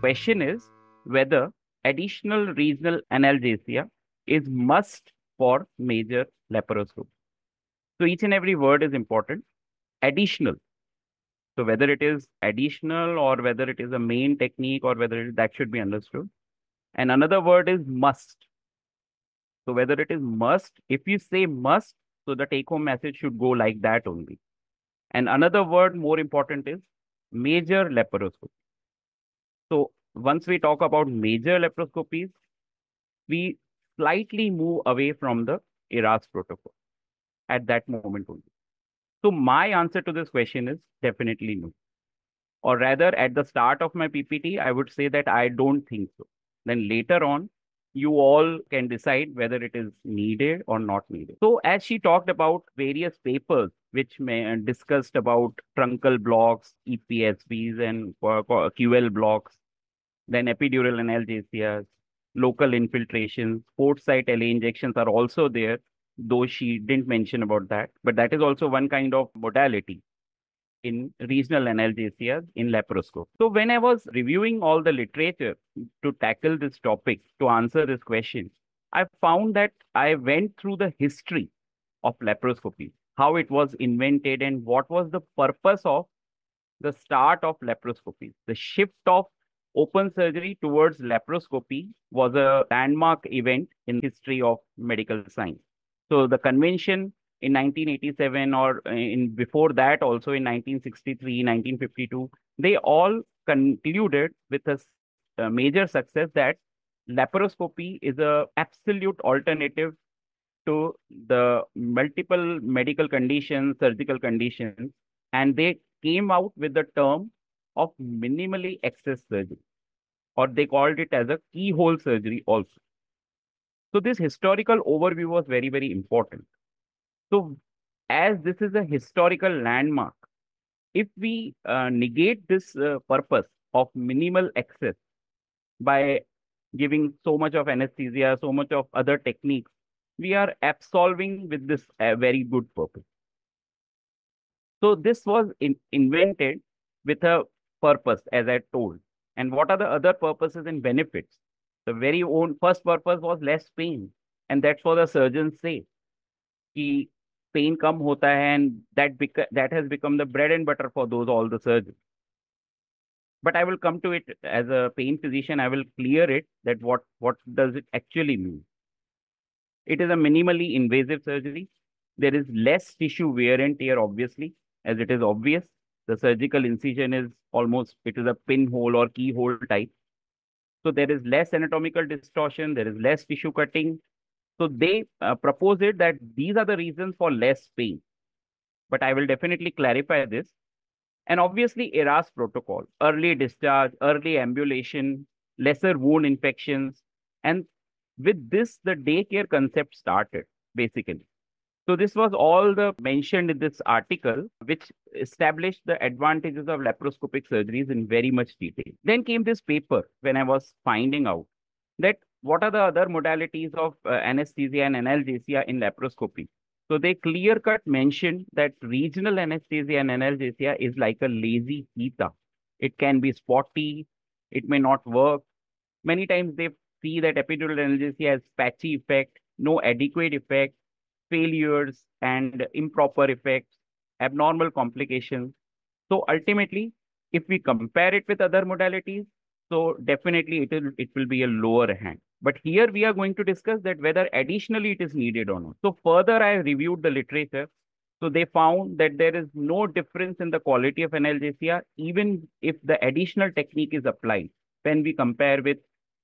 question is whether additional regional analgesia is must for major laparoscopy. So each and every word is important. Additional. So whether it is additional or whether it is a main technique or whether that should be understood. And another word is must. So whether it is must, if you say must, so the take home message should go like that only. And another word more important is major laparoscopy. So once we talk about major laparoscopies, we slightly move away from the ERAS protocol at that moment only. So my answer to this question is definitely no. Or rather, at the start of my PPT, I would say that I don't think so. Then later on, you all can decide whether it is needed or not needed. So as she talked about various papers which may discussed about truncal blocks, EPSBs and QL blocks, then epidural analgesias, local infiltrations, port site LA injections are also there, though she didn't mention about that. But that is also one kind of modality in regional analgesia in laparoscope. So when I was reviewing all the literature to tackle this topic, to answer this question, I found that I went through the history of laparoscopy, how it was invented and what was the purpose of the start of laparoscopy. The shift of open surgery towards laparoscopy was a landmark event in history of medical science. So the convention in 1987 or in before that also in 1963, 1952, they all concluded with a major success that laparoscopy is a absolute alternative to the multiple medical conditions, surgical conditions, and they came out with the term of minimally access surgery, or they called it as a keyhole surgery also. So this historical overview was very, very important. So as this is a historical landmark, if we negate this purpose of minimal access by giving so much of anesthesia, so much of other techniques, we are absolving with this very good purpose. So this was invented with a purpose, as I told. And what are the other purposes and benefits? The very own first purpose was less pain. And that's what the surgeons say. Ki pain come hota hai, and that has become the bread and butter for those all the surgeons. But I will come to it as a pain physician. I will clear it that what does it actually mean. It is a minimally invasive surgery. There is less tissue wear and tear, obviously, as it is obvious. The surgical incision is almost, it is a pinhole or keyhole type. So there is less anatomical distortion, there is less tissue cutting. So they propose it that these are the reasons for less pain. But I will definitely clarify this. And obviously, ERAS protocol, early discharge, early ambulation, lesser wound infections. And with this, the daycare concept started, basically. So this was all the mentioned in this article, which established the advantages of laparoscopic surgeries in very much detail. Then came this paper when I was finding out that what are the other modalities of anesthesia and analgesia in laparoscopy. So they clear cut mentioned that regional anesthesia and analgesia is like a lazy cheetah. It can be spotty, it may not work. Many times they see that epidural analgesia has patchy effect, no adequate effect, failures and improper effects, abnormal complications. So ultimately, if we compare it with other modalities, so definitely it will be a lower hand. But here we are going to discuss that whether additionally it is needed or not. So further, I reviewed the literature. So they found that there is no difference in the quality of analgesia, even if the additional technique is applied when we compare with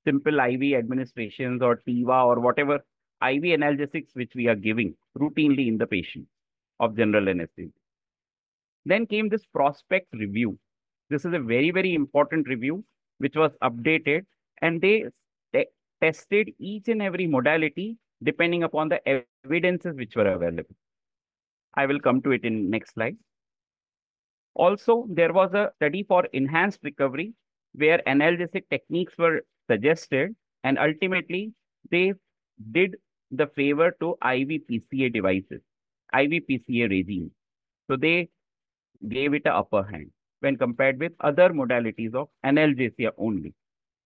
simple IV administrations or TIVA or whatever IV analgesics which we are giving routinely in the patient of general anesthesia. Then came this prospect review. This is a very, very important review which was updated, and they tested each and every modality depending upon the evidences which were available. I will come to it in next slide. Also, there was a study for enhanced recovery where analgesic techniques were suggested, and ultimately they did the favor to IV PCA devices, IV PCA regime. So they gave it a upper hand when compared with other modalities of analgesia only.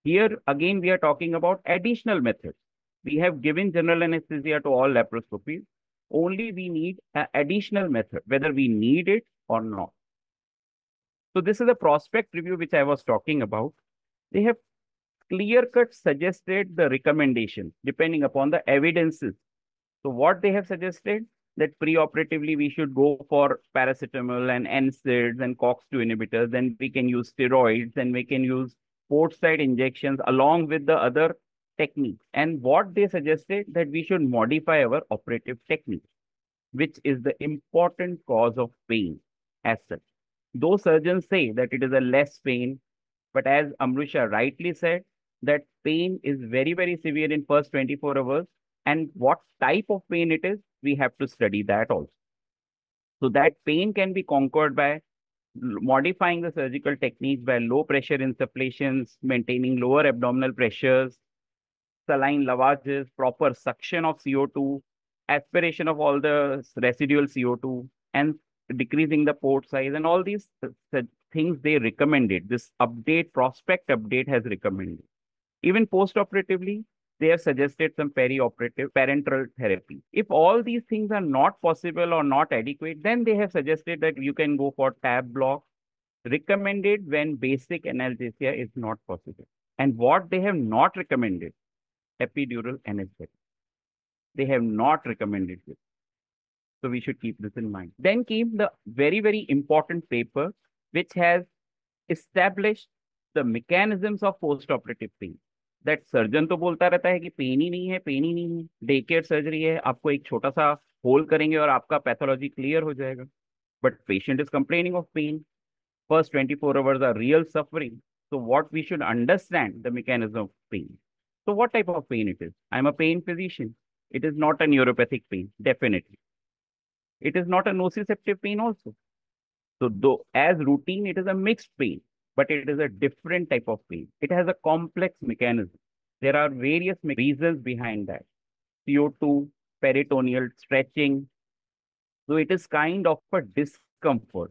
Here again, we are talking about additional methods. We have given general anesthesia to all laparoscopies. Only we need an additional method, whether we need it or not. So this is a prospect review which I was talking about. They have clear-cut suggested the recommendations depending upon the evidences. So what they have suggested that preoperatively we should go for paracetamol and NSAIDs and COX-2 inhibitors. Then we can use steroids and we can use port site injections along with the other techniques. And what they suggested that we should modify our operative technique, which is the important cause of pain as such. Though surgeons say that it is a less pain, but as Amrusha rightly said, that pain is very, very severe in first 24 hours. And what type of pain it is, we have to study that also. So that pain can be conquered by modifying the surgical techniques by low pressure insufflations, maintaining lower abdominal pressures, saline lavages, proper suction of CO2, aspiration of all the residual CO2, and decreasing the port size, and all these things they recommended. This update, prospect update has recommended. Even post-operatively, they have suggested some perioperative parenteral therapy. If all these things are not possible or not adequate, then they have suggested that you can go for tab block, recommended when basic analgesia is not possible. And what they have not recommended, epidural anesthetic. They have not recommended this. So we should keep this in mind. Then came the very, very important paper, which has established the mechanisms of post-operative pain. That surgeon तो बोलता रहता है कि pen ही नहीं है, pen ही नहीं है, day care surgery है, आपको एक छोटा सा होल करेंगे और आपका पैथोलॉजी क्लियर हो जाएगा. But patient is complaining of pain. First 24 hours are real suffering. So what we should understand the mechanism of pain. So what type of pain it is? I'm a pain physician. It is not a neuropathic pain, definitely. It is not a nociceptive pain also. So though as routine, it is a mixed pain, but it is a different type of pain. It has a complex mechanism. There are various reasons behind that. CO2, peritoneal stretching. So it is kind of a discomfort.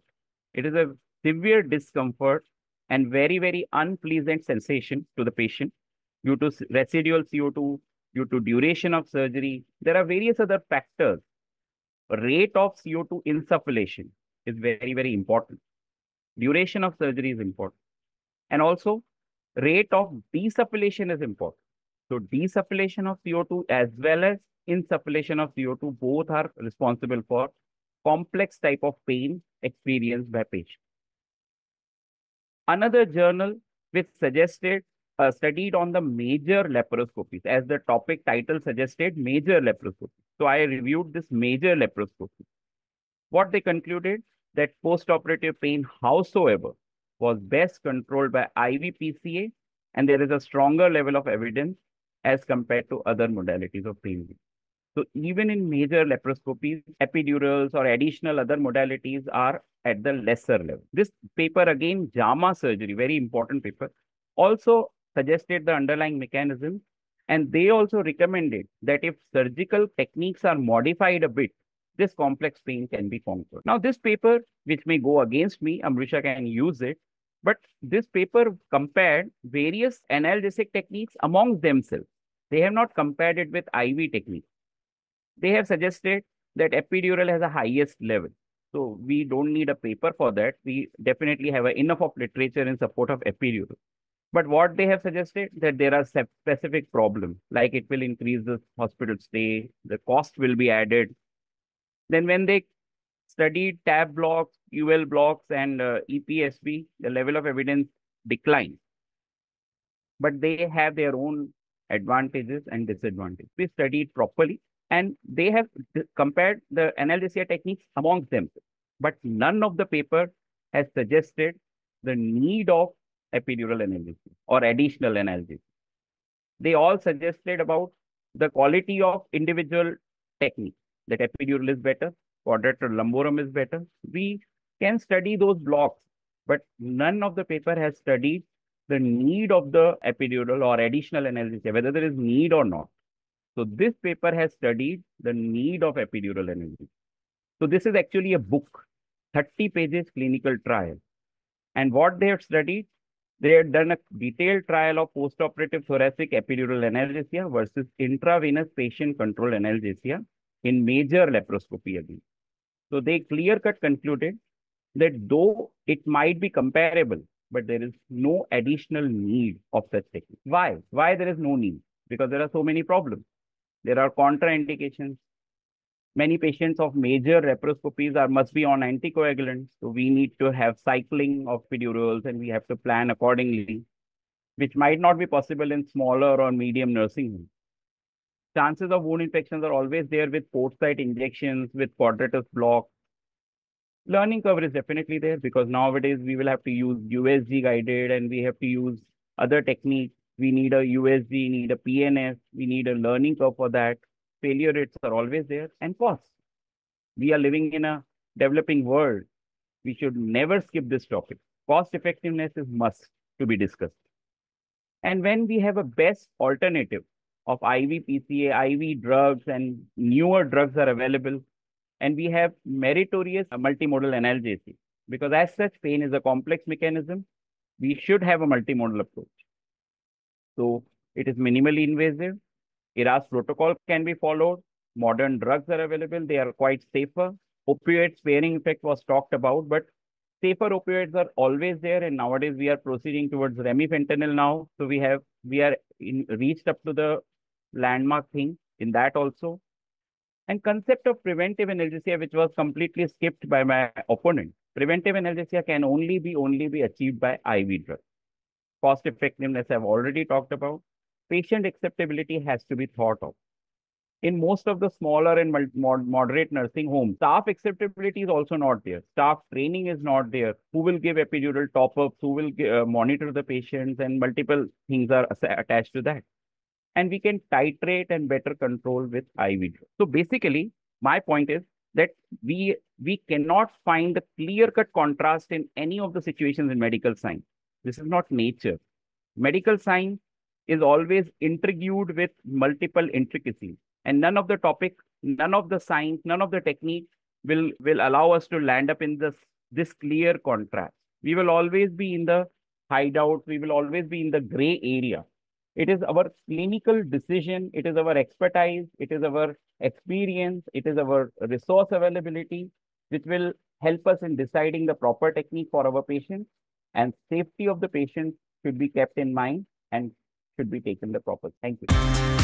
It is a severe discomfort and very, very unpleasant sensation to the patient due to residual CO2, due to duration of surgery. There are various other factors. Rate of CO2 insufflation is very, very important. Duration of surgery is important. And also, rate of desufflation is important. So, desufflation of CO2 as well as insufflation of CO2 both are responsible for complex type of pain experienced by patient. Another journal which suggested studied on the major laparoscopies, as the topic title suggested, major laparoscopy. So I reviewed this major laparoscopy. What they concluded that post-operative pain, howsoever, was best controlled by IV PCA, and there is a stronger level of evidence as compared to other modalities of pain relief. So even in major laparoscopies, epidurals or additional other modalities are at the lesser level. This paper again, JAMA surgery, very important paper, also suggested the underlying mechanism, and they also recommended that if surgical techniques are modified a bit, this complex pain can be conquered. Now, this paper, which may go against me, Amrusha can use it, but this paper compared various analgesic techniques amongst themselves. They have not compared it with IV techniques. They have suggested that epidural has a highest level. So we don't need a paper for that. We definitely have enough of literature in support of epidural. But what they have suggested that there are specific problems, like it will increase the hospital stay, the cost will be added. Then when they studied TAB blocks, UL blocks, and EPSB, the level of evidence declines. But they have their own advantages and disadvantages. We studied properly, and they have compared the analgesia techniques amongst them. But none of the paper has suggested the need of epidural analgesia or additional analgesia. They all suggested about the quality of individual technique, that epidural is better, quadrator lumborum is better. We can study those blocks, but none of the paper has studied the need of the epidural or additional analgesia, whether there is need or not. So this paper has studied the need of epidural analgesia. So this is actually a book, 30 pages clinical trial. And what they have studied, They had done a detailed trial of postoperative thoracic epidural analgesia versus intravenous patient-controlled analgesia in major laparoscopy again. So they clear-cut concluded that though it might be comparable, but there is no additional need of such technique. Why? Why there is no need? Because there are so many problems. There are contraindications. Many patients of major laparoscopies must be on anticoagulants. So we need to have cycling of epidurals and we have to plan accordingly, which might not be possible in smaller or medium nursing homes. Chances of wound infections are always there with port site injections, with quadratus block. Learning curve is definitely there because nowadays we will have to use USG guided and we have to use other techniques. We need a USG, need a PNS, we need a learning curve for that. Failure rates are always there and costs. We are living in a developing world. We should never skip this topic. Cost effectiveness is must to be discussed. And when we have a best alternative of IV PCA, IV drugs and newer drugs are available, and we have meritorious multimodal analgesia, because as such, pain is a complex mechanism. We should have a multimodal approach. So it is minimally invasive. ERAS protocol can be followed. Modern drugs are available. They are quite safer. Opioid sparing effect was talked about, but safer opioids are always there. And nowadays we are proceeding towards remifentanil now. So we are reached up to the landmark thing in that also. And concept of preventive analgesia, which was completely skipped by my opponent. Preventive analgesia can only be achieved by IV drugs. Cost effectiveness I've already talked about. Patient acceptability has to be thought of. In most of the smaller and moderate nursing homes, staff acceptability is also not there. Staff training is not there. Who will give epidural top-ups? Who will monitor the patients? And multiple things are attached to that. And we can titrate and better control with IV drugs. So basically, my point is that we cannot find the clear-cut contrast in any of the situations in medical science. This is not nature. Medical science is always intrigued with multiple intricacies. And none of the topic, none of the science, none of the technique will allow us to land up in this clear contrast. We will always be in the hideout. We will always be in the gray area. It is our clinical decision. It is our expertise. It is our experience. It is our resource availability, which will help us in deciding the proper technique for our patients, and safety of the patient should be kept in mind and should be taken the proper. Thank you.